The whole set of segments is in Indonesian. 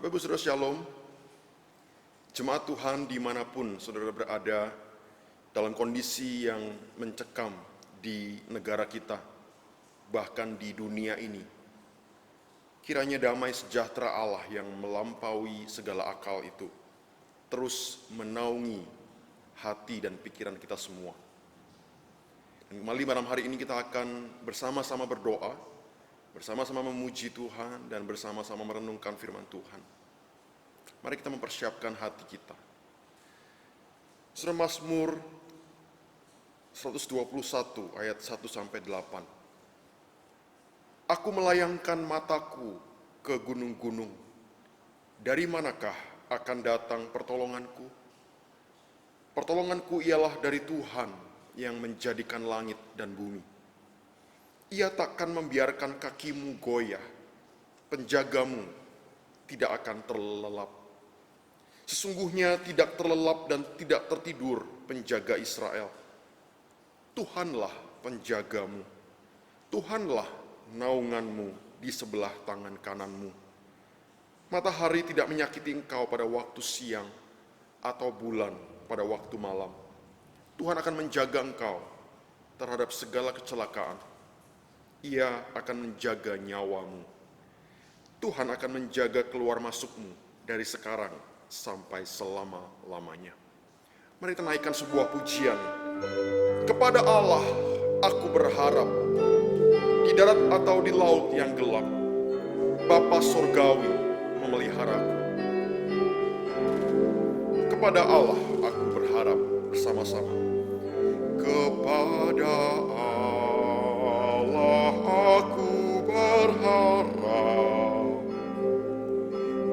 Bapak Ibu Saudara Shalom, jemaat Tuhan dimanapun saudara berada dalam kondisi yang mencekam di negara kita, bahkan di dunia ini. Kiranya damai sejahtera Allah yang melampaui segala akal itu terus menaungi hati dan pikiran kita semua. Dan kembali malam hari ini kita akan bersama-sama berdoa, bersama-sama memuji Tuhan, dan bersama-sama merenungkan firman Tuhan. Mari kita mempersiapkan hati kita. Surah Mazmur 121 ayat 1-8. Aku melayangkan mataku ke gunung-gunung. Dari manakah akan datang pertolonganku? Pertolonganku ialah dari Tuhan yang menjadikan langit dan bumi. Ia takkan membiarkan kakimu goyah, penjagamu tidak akan terlelap. Sesungguhnya tidak terlelap dan tidak tertidur penjaga Israel. Tuhanlah penjagamu, Tuhanlah naunganmu di sebelah tangan kananmu. Matahari tidak menyakiti engkau pada waktu siang atau bulan pada waktu malam. Tuhan akan menjaga engkau terhadap segala kecelakaan. Ia akan menjaga nyawamu. Tuhan akan menjaga keluar masukmu dari sekarang sampai selama-lamanya. Mari kita naikkan sebuah pujian. Kepada Allah aku berharap, di darat atau di laut yang gelap, Bapa Sorgawi memeliharaku. Kepada Allah aku berharap bersama-sama. Kepada Allah aku berharap,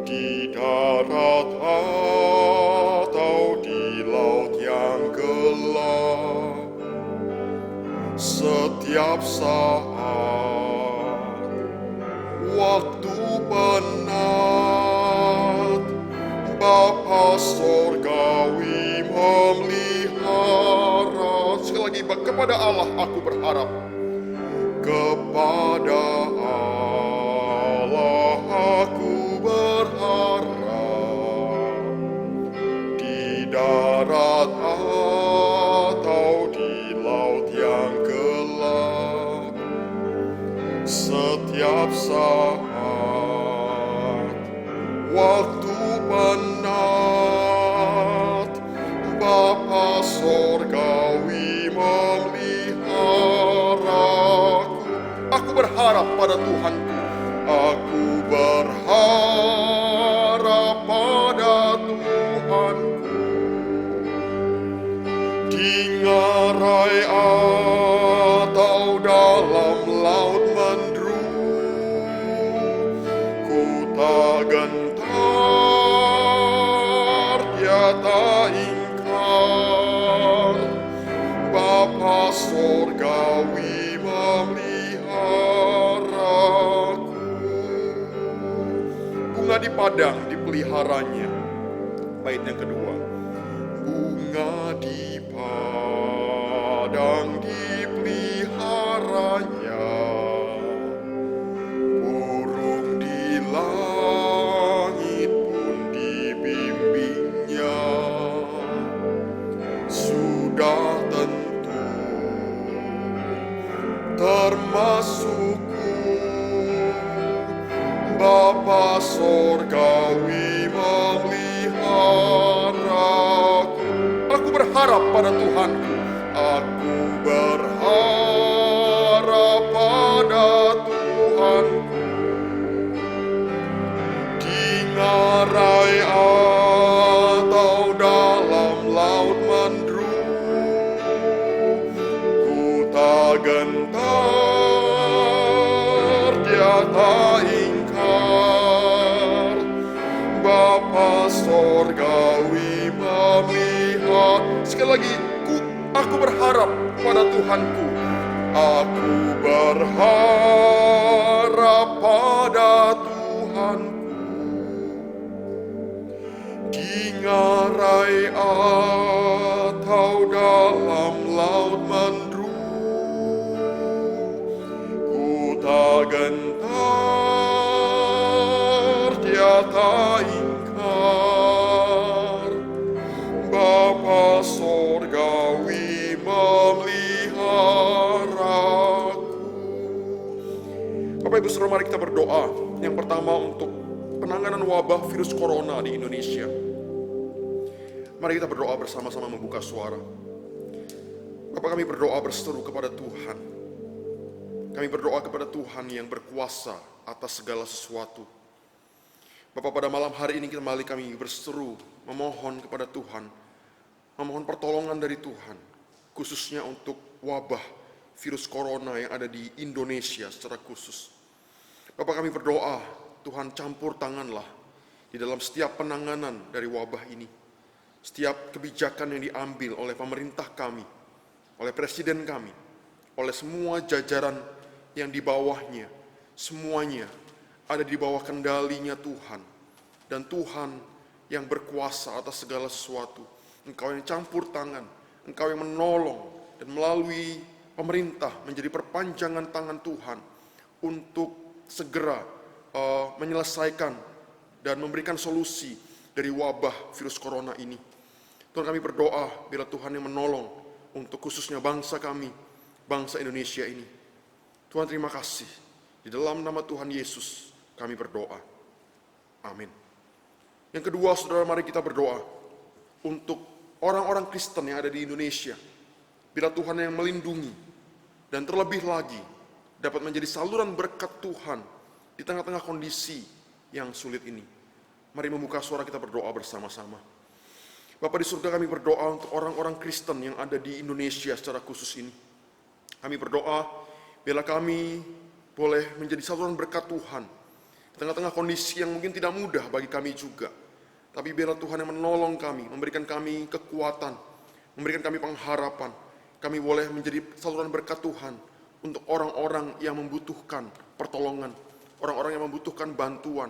di darat atau di laut yang gelap, setiap saat, waktu penat, Bapa Sorgawi memelihara. Sekali lagi, kepada Allah aku berharap. Kepada Allah aku berharap, di darat atau di laut yang gelap, setiap saat, waktu penat, Bapa Sorgawi memeliharaku. Aku berharap pada Tuhanku, aku berharap pada Tuhanku. Di ngarai atau dalam laut mendung, ku tak gentar, dia tak ingkar. Bapa Sorgawi memeliharaku. Bunga di padang dipeliharanya. Bait yang kedua. Bunga di padang dipeliharanya, burung di langit pun dibimbingnya. Sudah tentu termasukku, Bapa Sorgawi memeliharaku. Aku berharap pada Tuhanku, aku berharap pada Tuhanku. Di ngarai atau dalam laut mendung, ku tak gentar, dia tak ingkar. Bapa Sorgawi memelihara. Sekali lagi, aku berharap pada Tuhanku. Aku berharap pada Tuhanku. Di ngarai atau dalam laut mendung, ku tak gentar, dia tak Ibu Saudara, mari kita berdoa. Yang pertama untuk penanganan wabah virus corona di Indonesia. Mari kita berdoa bersama-sama membuka suara. Bapak, kami berdoa berseru kepada Tuhan. Kami berdoa kepada Tuhan yang berkuasa atas segala sesuatu. Bapak, pada malam hari ini kembali kami berseru, memohon kepada Tuhan, memohon pertolongan dari Tuhan, khususnya untuk wabah virus corona yang ada di Indonesia secara khusus. Bapak, kami berdoa, Tuhan campur tanganlah di dalam setiap penanganan dari wabah ini. Setiap kebijakan yang diambil oleh pemerintah kami, oleh presiden kami, oleh semua jajaran yang di bawahnya, semuanya ada di bawah kendalinya Tuhan. Dan Tuhan yang berkuasa atas segala sesuatu. Engkau yang campur tangan, Engkau yang menolong, dan melalui pemerintah menjadi perpanjangan tangan Tuhan untuk segera menyelesaikan dan memberikan solusi dari wabah virus corona ini. Tuhan, kami berdoa bila Tuhan yang menolong untuk khususnya bangsa kami, bangsa Indonesia ini. Tuhan, terima kasih. Di dalam nama Tuhan Yesus kami berdoa. Amin. Yang kedua, saudara, mari kita berdoa untuk orang-orang Kristen yang ada di Indonesia. Bila Tuhan yang melindungi dan terlebih lagi dapat menjadi saluran berkat Tuhan di tengah-tengah kondisi yang sulit ini. Mari membuka suara kita berdoa bersama-sama. Bapa di surga, kami berdoa untuk orang-orang Kristen yang ada di Indonesia secara khusus ini. Kami berdoa bila kami boleh menjadi saluran berkat Tuhan di tengah-tengah kondisi yang mungkin tidak mudah bagi kami juga. Tapi bila Tuhan yang menolong kami, memberikan kami kekuatan, memberikan kami pengharapan, kami boleh menjadi saluran berkat Tuhan untuk orang-orang yang membutuhkan pertolongan, orang-orang yang membutuhkan bantuan.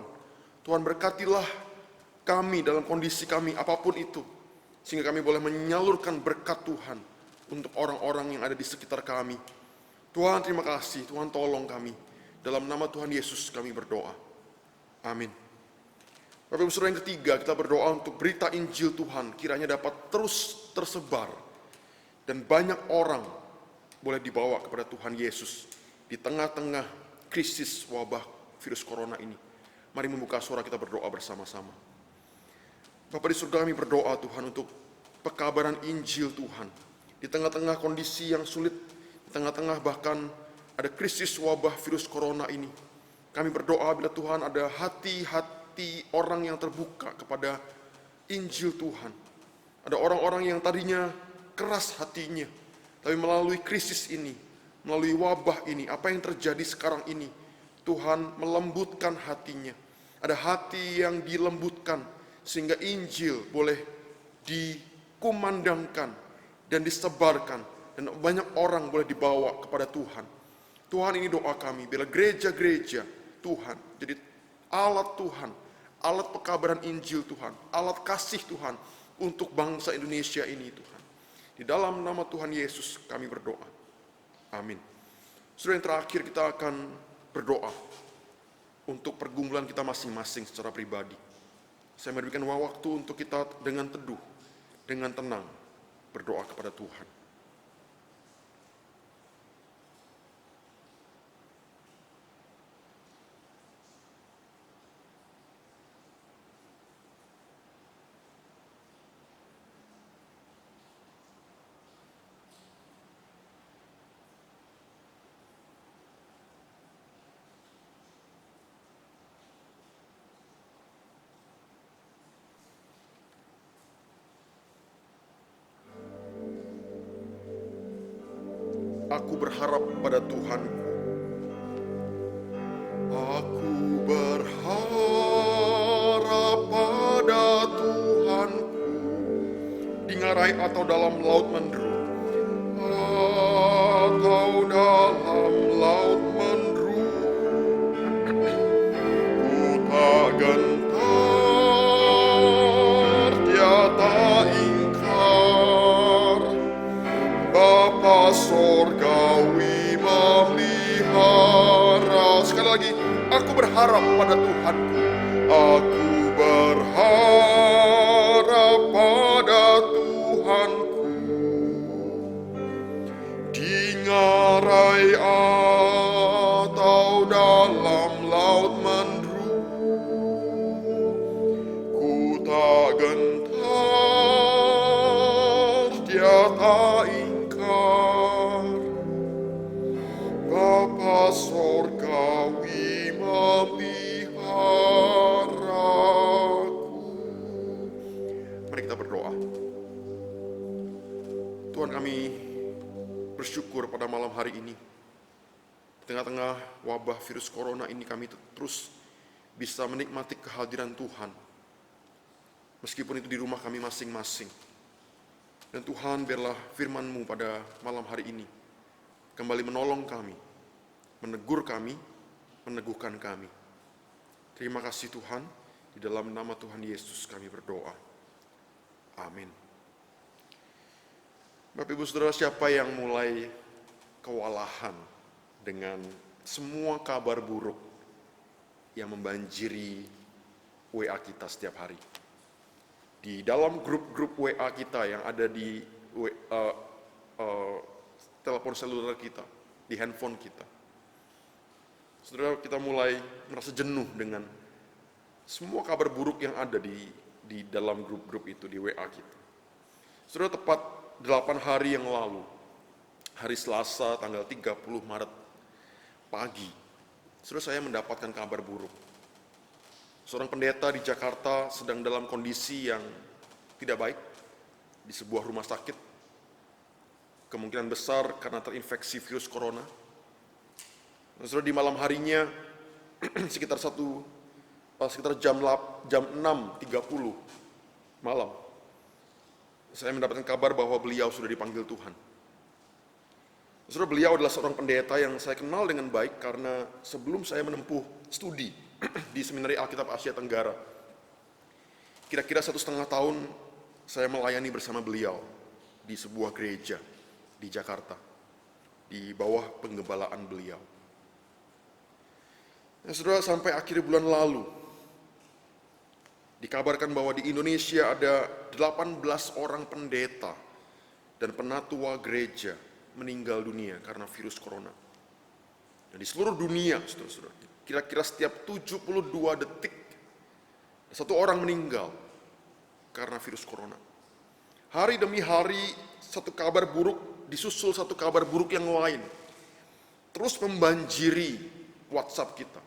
Tuhan, berkatilah kami dalam kondisi kami apapun itu, sehingga kami boleh menyalurkan berkat Tuhan untuk orang-orang yang ada di sekitar kami. Tuhan, terima kasih. Tuhan, tolong kami. Dalam nama Tuhan Yesus kami berdoa. Amin. Bapak Ibu Saudara, yang ketiga, kita berdoa untuk berita Injil Tuhan kiranya dapat terus tersebar dan banyak orang boleh dibawa kepada Tuhan Yesus di tengah-tengah krisis wabah virus corona ini. Mari membuka suara kita berdoa bersama-sama. Bapa di surga, kami berdoa Tuhan untuk pekabaran Injil Tuhan. Di tengah-tengah kondisi yang sulit, di tengah-tengah bahkan ada krisis wabah virus corona ini. Kami berdoa bila Tuhan ada hati-hati orang yang terbuka kepada Injil Tuhan. Ada orang-orang yang tadinya keras hatinya, tapi melalui krisis ini, melalui wabah ini, apa yang terjadi sekarang ini, Tuhan melembutkan hatinya. Ada hati yang dilembutkan, sehingga Injil boleh dikumandangkan dan disebarkan, dan banyak orang boleh dibawa kepada Tuhan. Tuhan, ini doa kami, bila gereja-gereja Tuhan jadi alat Tuhan, alat pekabaran Injil Tuhan, alat kasih Tuhan untuk bangsa Indonesia ini Tuhan. Di dalam nama Tuhan Yesus kami berdoa. Amin. Saudara, yang terakhir kita akan berdoa untuk pergumulan kita masing-masing secara pribadi. Saya memberikan waktu untuk kita dengan teduh, dengan tenang berdoa kepada Tuhan. Aku berharap pada Tuhanku. Aku berharap pada Tuhanku. Di ngarai atau dalam laut menderu, atau dalam laut menderu, ku tak gentar, tiada ingkar. Bapa sorgawi memelihara. Sekali lagi, aku berharap pada Tuhanku. Aku berharap pada Tuhanku. Di ngarai atau dalam bersyukur pada malam hari ini. Di tengah-tengah wabah virus corona ini kami terus bisa menikmati kehadiran Tuhan. Meskipun itu di rumah kami masing-masing. Dan Tuhan, biarlah firman-Mu pada malam hari ini kembali menolong kami, menegur kami, meneguhkan kami. Terima kasih Tuhan, di dalam nama Tuhan Yesus kami berdoa. Amin. Bapak Ibu Saudara, siapa yang mulai kewalahan dengan semua kabar buruk yang membanjiri WA kita setiap hari? Di dalam grup-grup WA kita yang ada di telepon seluler kita, di handphone kita. Saudara, kita mulai merasa jenuh dengan semua kabar buruk yang ada di dalam grup-grup itu, di WA kita. Saudara, tepat 8 hari yang lalu, hari Selasa tanggal 30 Maret pagi, saudara, saya mendapatkan kabar buruk. Seorang pendeta di Jakarta sedang dalam kondisi yang tidak baik di sebuah rumah sakit. Kemungkinan besar karena terinfeksi virus corona. Saudara, di malam harinya sekitar jam 6.30 malam, saya mendapatkan kabar bahwa beliau sudah dipanggil Tuhan. Saudara, beliau adalah seorang pendeta yang saya kenal dengan baik karena sebelum saya menempuh studi di Seminari Alkitab Asia Tenggara, kira-kira 1,5 tahun saya melayani bersama beliau di sebuah gereja di Jakarta, di bawah penggembalaan beliau. Nah, saudara, sampai akhir bulan lalu, dikabarkan bahwa di Indonesia ada 18 orang pendeta dan penatua gereja meninggal dunia karena virus corona. Dan di seluruh dunia, saudara-saudara, kira-kira setiap 72 detik, satu orang meninggal karena virus corona. Hari demi hari, satu kabar buruk disusul satu kabar buruk yang lain. Terus membanjiri WhatsApp kita.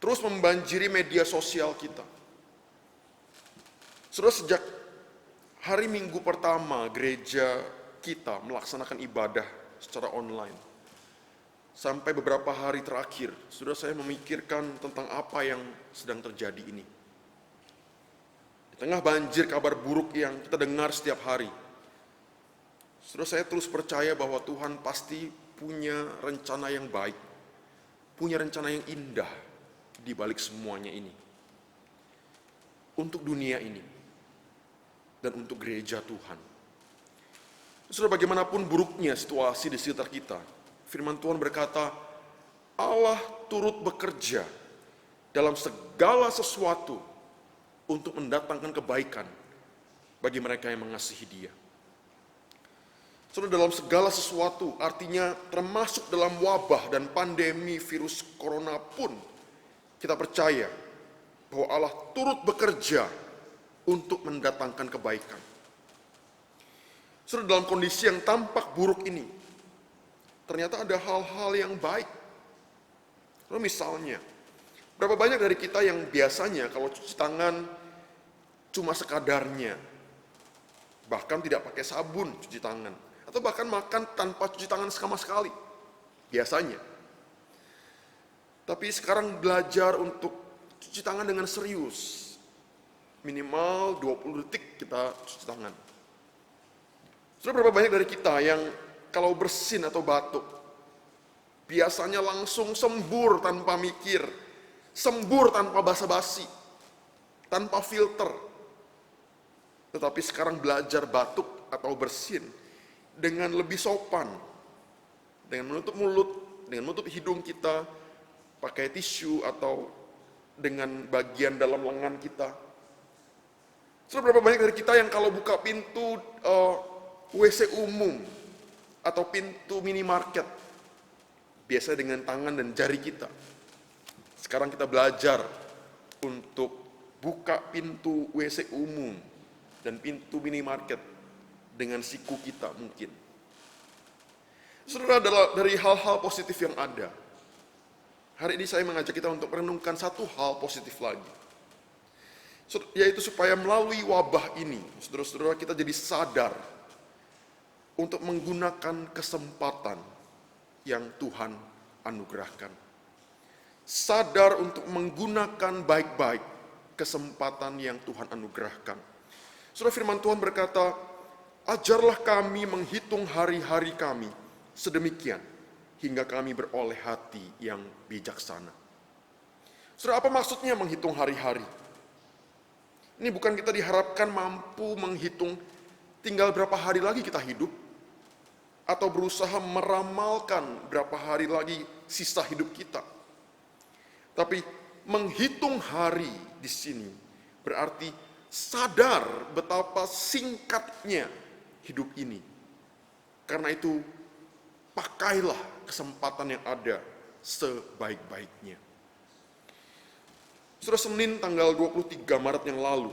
Terus membanjiri media sosial kita. Saudara, sejak hari Minggu pertama gereja kita melaksanakan ibadah secara online, sampai beberapa hari terakhir, saudara, saya memikirkan tentang apa yang sedang terjadi ini. Di tengah banjir kabar buruk yang kita dengar setiap hari, saudara, saya terus percaya bahwa Tuhan pasti punya rencana yang baik, punya rencana yang indah di balik semuanya ini. Untuk dunia ini. Dan untuk gereja Tuhan. Saudara, bagaimanapun buruknya situasi di sekitar kita, firman Tuhan berkata, Allah turut bekerja dalam segala sesuatu untuk mendatangkan kebaikan bagi mereka yang mengasihi Dia. Saudara, dalam segala sesuatu artinya termasuk dalam wabah dan pandemi virus corona pun, kita percaya bahwa Allah turut bekerja untuk mendatangkan kebaikan. Saudara, dalam kondisi yang tampak buruk ini, ternyata ada hal-hal yang baik. Saudara, misalnya, berapa banyak dari kita yang biasanya kalau cuci tangan cuma sekadarnya, bahkan tidak pakai sabun cuci tangan, atau bahkan makan tanpa cuci tangan sama sekali, biasanya. Tapi sekarang belajar untuk cuci tangan dengan serius. Minimal 20 detik kita cuci tangan. Sudah berapa banyak dari kita yang kalau bersin atau batuk, biasanya langsung sembur tanpa mikir, sembur tanpa basa-basi, tanpa filter. Tetapi sekarang belajar batuk atau bersin dengan lebih sopan, dengan menutup mulut, dengan menutup hidung kita, pakai tisu atau dengan bagian dalam lengan kita. Sudah berapa banyak dari kita yang kalau buka pintu WC umum atau pintu minimarket, biasa dengan tangan dan jari kita. Sekarang kita belajar untuk buka pintu WC umum dan pintu minimarket dengan siku kita mungkin. Saudara, dari hal-hal positif yang ada, hari ini saya mengajak kita untuk merenungkan satu hal positif lagi. Yaitu supaya melalui wabah ini, saudara-saudara, kita jadi sadar untuk menggunakan kesempatan yang Tuhan anugerahkan. Sadar untuk menggunakan baik-baik kesempatan yang Tuhan anugerahkan. Saudara, firman Tuhan berkata, ajarlah kami menghitung hari-hari kami sedemikian, hingga kami beroleh hati yang bijaksana. Saudara, apa maksudnya menghitung hari-hari? Ini bukan kita diharapkan mampu menghitung tinggal berapa hari lagi kita hidup, atau berusaha meramalkan berapa hari lagi sisa hidup kita. Tapi menghitung hari di sini berarti sadar betapa singkatnya hidup ini. Karena itu, pakailah kesempatan yang ada sebaik-baiknya. Sudah Senin tanggal 23 Maret yang lalu,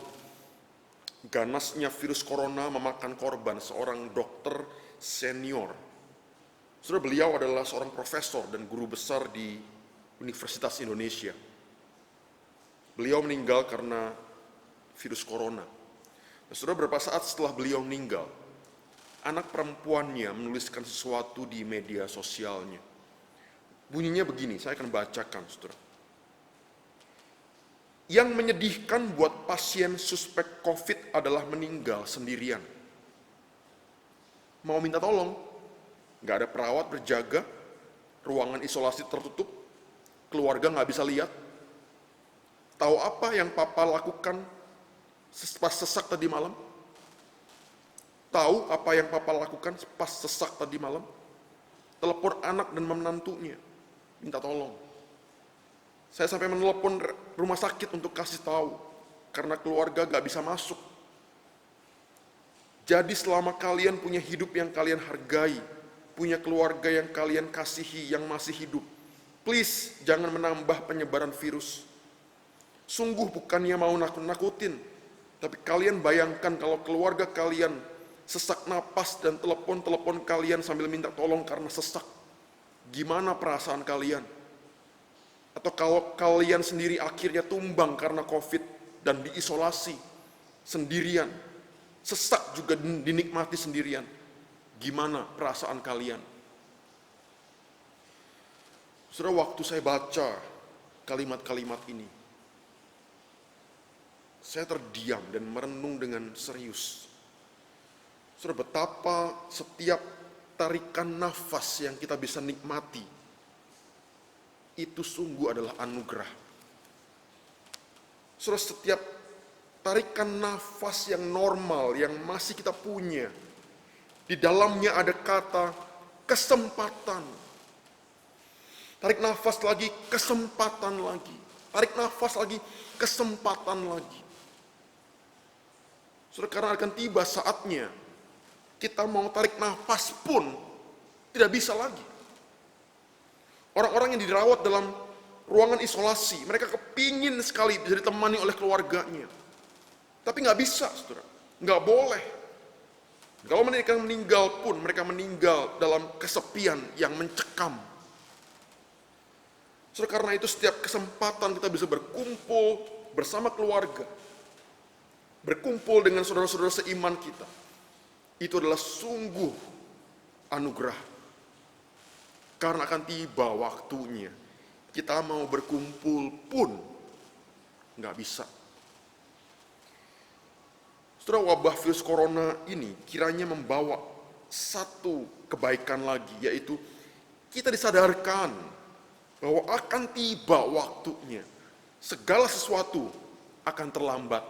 ganasnya virus corona memakan korban seorang dokter senior. Saudara, beliau adalah seorang profesor dan guru besar di Universitas Indonesia. Beliau meninggal karena virus corona. Nah, saudara, beberapa saat setelah beliau meninggal, anak perempuannya menuliskan sesuatu di media sosialnya. Bunyinya begini, saya akan bacakan, saudara. Yang menyedihkan buat pasien suspek COVID adalah meninggal sendirian. Mau minta tolong, nggak ada perawat berjaga, ruangan isolasi tertutup, keluarga nggak bisa lihat. Tahu apa yang papa lakukan pas sesak tadi malam? Tahu apa yang papa lakukan pas sesak tadi malam? Telepon anak dan menantunya, minta tolong. Saya sampai menelepon rumah sakit untuk kasih tahu, karena keluarga gak bisa masuk. Jadi selama kalian punya hidup yang kalian hargai, punya keluarga yang kalian kasihi yang masih hidup, please jangan menambah penyebaran virus. Sungguh bukannya mau nakut-nakutin, tapi kalian bayangkan kalau keluarga kalian sesak napas dan telepon kalian sambil minta tolong karena sesak. Gimana perasaan kalian? Atau kalau kalian sendiri akhirnya tumbang karena COVID dan diisolasi sendirian, sesak juga dinikmati sendirian. Gimana perasaan kalian? Saudara, waktu saya baca kalimat-kalimat ini, saya terdiam dan merenung dengan serius. Saudara, betapa setiap tarikan nafas yang kita bisa nikmati, itu sungguh adalah anugerah. Saudara, setiap tarikan nafas yang normal, yang masih kita punya, di dalamnya ada kata kesempatan. Tarik nafas lagi, kesempatan lagi. Tarik nafas lagi, kesempatan lagi. Saudara, karena akan tiba saatnya kita mau tarik nafas pun tidak bisa lagi. Orang-orang yang dirawat dalam ruangan isolasi, mereka kepingin sekali bisa ditemani oleh keluarganya. Tapi nggak bisa, saudara. Nggak boleh. Kalau mereka meninggal pun, mereka meninggal dalam kesepian yang mencekam. Saudara, karena itu setiap kesempatan kita bisa berkumpul bersama keluarga, berkumpul dengan saudara-saudara seiman kita, itu adalah sungguh anugerah. Karena akan tiba waktunya, kita mau berkumpul pun nggak bisa. Saudara, wabah virus corona ini kiranya membawa satu kebaikan lagi, yaitu kita disadarkan bahwa akan tiba waktunya, segala sesuatu akan terlambat.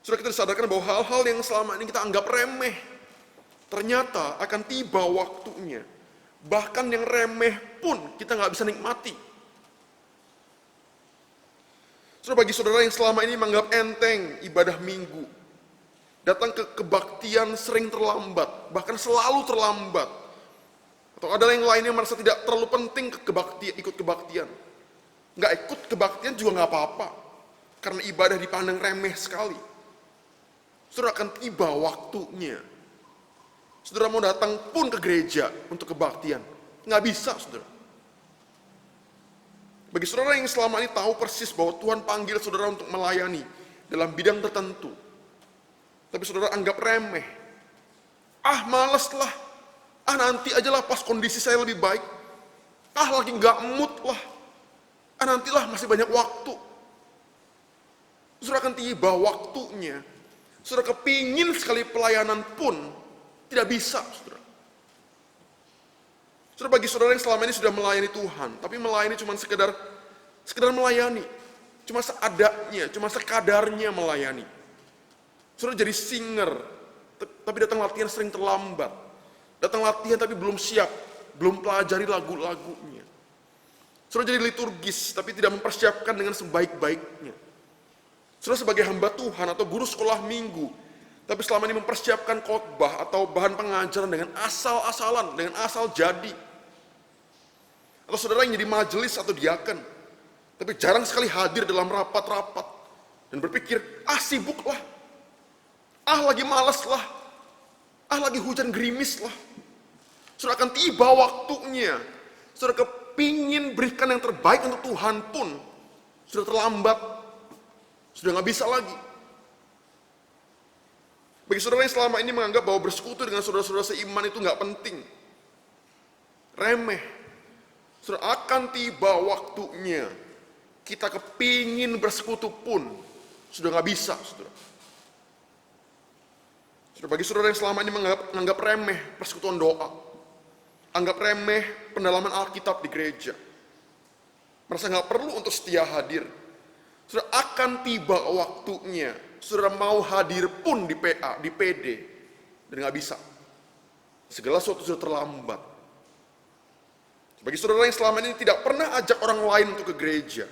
Saudara, kita disadarkan bahwa hal-hal yang selama ini kita anggap remeh, ternyata akan tiba waktunya. Bahkan yang remeh pun kita nggak bisa nikmati. Saudara, bagi saudara yang selama ini menganggap enteng ibadah minggu, datang ke kebaktian sering terlambat, bahkan selalu terlambat. Atau ada yang lainnya merasa tidak terlalu penting ikut kebaktian. Nggak ikut kebaktian juga nggak apa-apa, karena ibadah dipandang remeh sekali. Saudara, akan tiba waktunya. Saudara mau datang pun ke gereja untuk kebaktian, nggak bisa, saudara. Bagi saudara yang selama ini tahu persis bahwa Tuhan panggil saudara untuk melayani dalam bidang tertentu, tapi saudara anggap remeh, Males lah. Nanti aja lah pas kondisi saya lebih baik. Lagi nggak mood lah. Nantilah masih banyak waktu. Saudara akan tiba waktunya. Saudara kepingin sekali pelayanan pun tidak bisa, saudara. Saudara, bagi saudara yang selama ini sudah melayani Tuhan, tapi melayani cuma sekedar melayani, cuma seadanya, cuma sekadarnya melayani. Saudara jadi singer, tapi datang latihan sering terlambat. Datang latihan tapi belum siap, belum pelajari lagu-lagunya. Saudara jadi liturgis, tapi tidak mempersiapkan dengan sebaik-baiknya. Saudara sebagai hamba Tuhan atau guru sekolah minggu, tapi selama ini mempersiapkan khotbah atau bahan pengajaran dengan asal-asalan, dengan asal jadi. Atau saudara yang jadi majelis atau diaken, tapi jarang sekali hadir dalam rapat-rapat. Dan berpikir, sibuk lah. Lagi malas lah. Lagi hujan gerimis lah. Saudara akan tiba waktunya. Saudara kepingin berikan yang terbaik untuk Tuhan pun, sudah terlambat. Sudah gak bisa lagi. Bagi saudara yang selama ini menganggap bahwa bersekutu dengan saudara-saudara seiman itu gak penting, remeh, saudara akan tiba waktunya kita kepingin bersekutu pun sudah gak bisa, saudara. Bagi saudara yang selama ini menganggap remeh persekutuan doa, anggap remeh pendalaman Alkitab di gereja, merasa gak perlu untuk setia hadir, saudara akan tiba waktunya saudara mau hadir pun di PA, di PD, dan gak bisa. Segala sesuatu sudah terlambat. Bagi saudara yang selama ini tidak pernah ajak orang lain untuk ke gereja,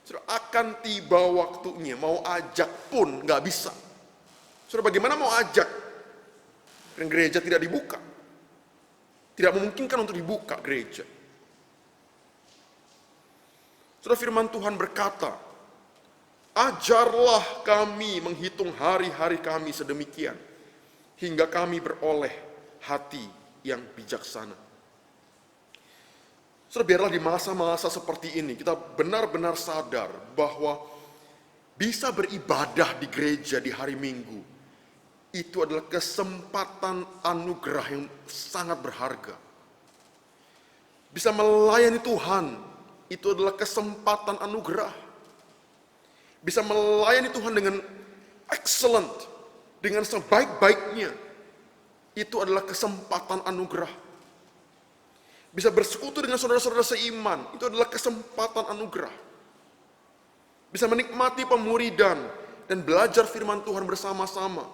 saudara akan tiba waktunya mau ajak pun gak bisa. Saudara, bagaimana mau ajak? Dan gereja tidak dibuka. Tidak memungkinkan untuk dibuka gereja. Saudara, firman Tuhan berkata, ajarlah kami menghitung hari-hari kami sedemikian, hingga kami beroleh hati yang bijaksana. Saudara, biarlah di masa-masa seperti ini, kita benar-benar sadar bahwa bisa beribadah di gereja di hari Minggu, itu adalah kesempatan anugerah yang sangat berharga. Bisa melayani Tuhan, itu adalah kesempatan anugerah. Bisa melayani Tuhan dengan excellent, dengan sebaik-baiknya, itu adalah kesempatan anugerah. Bisa bersekutu dengan saudara-saudara seiman, itu adalah kesempatan anugerah. Bisa menikmati pemuridan dan belajar firman Tuhan bersama-sama,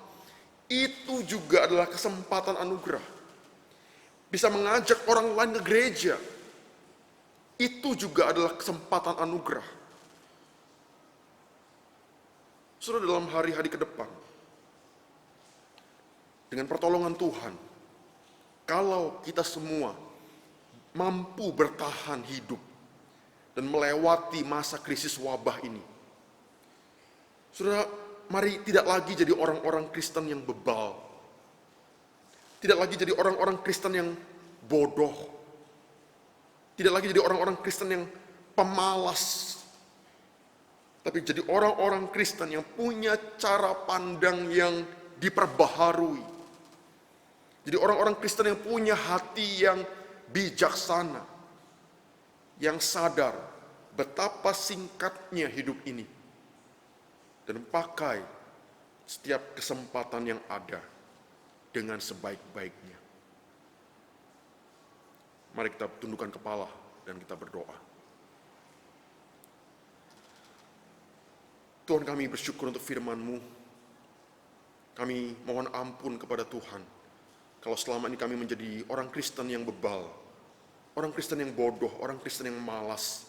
itu juga adalah kesempatan anugerah. Bisa mengajak orang lain ke gereja, itu juga adalah kesempatan anugerah. Saudara, dalam hari-hari ke depan, dengan pertolongan Tuhan, kalau kita semua mampu bertahan hidup dan melewati masa krisis wabah ini, saudara, mari tidak lagi jadi orang-orang Kristen yang bebal. Tidak lagi jadi orang-orang Kristen yang bodoh. Tidak lagi jadi orang-orang Kristen yang pemalas. Tapi jadi orang-orang Kristen yang punya cara pandang yang diperbaharui. Jadi orang-orang Kristen yang punya hati yang bijaksana. Yang sadar betapa singkatnya hidup ini. Dan pakai setiap kesempatan yang ada dengan sebaik-baiknya. Mari kita tundukkan kepala dan kita berdoa. Tuhan, kami bersyukur untuk firman-Mu. Kami mohon ampun kepada Tuhan kalau selama ini kami menjadi orang Kristen yang bebal, orang Kristen yang bodoh, orang Kristen yang malas.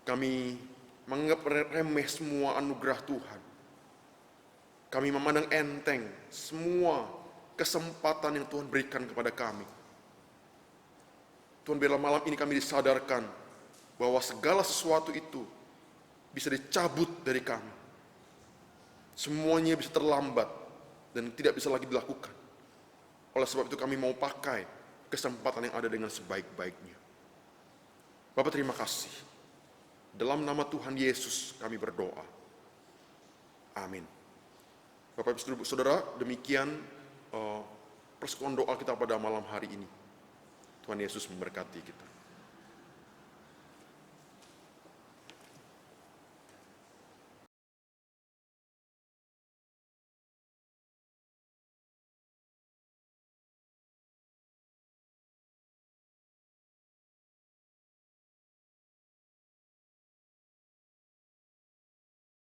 Kami menganggap remeh semua anugerah Tuhan. Kami memandang enteng semua kesempatan yang Tuhan berikan kepada kami. Tuhan, biarlah malam ini kami disadarkan bahwa segala sesuatu itu bisa dicabut dari kami. Semuanya bisa terlambat dan tidak bisa lagi dilakukan. Oleh sebab itu kami mau pakai kesempatan yang ada dengan sebaik-baiknya. Bapak, terima kasih. Dalam nama Tuhan Yesus kami berdoa. Amin. Bapak Ibu Saudara, demikian persekutuan doa kita pada malam hari ini. Tuhan Yesus memberkati kita.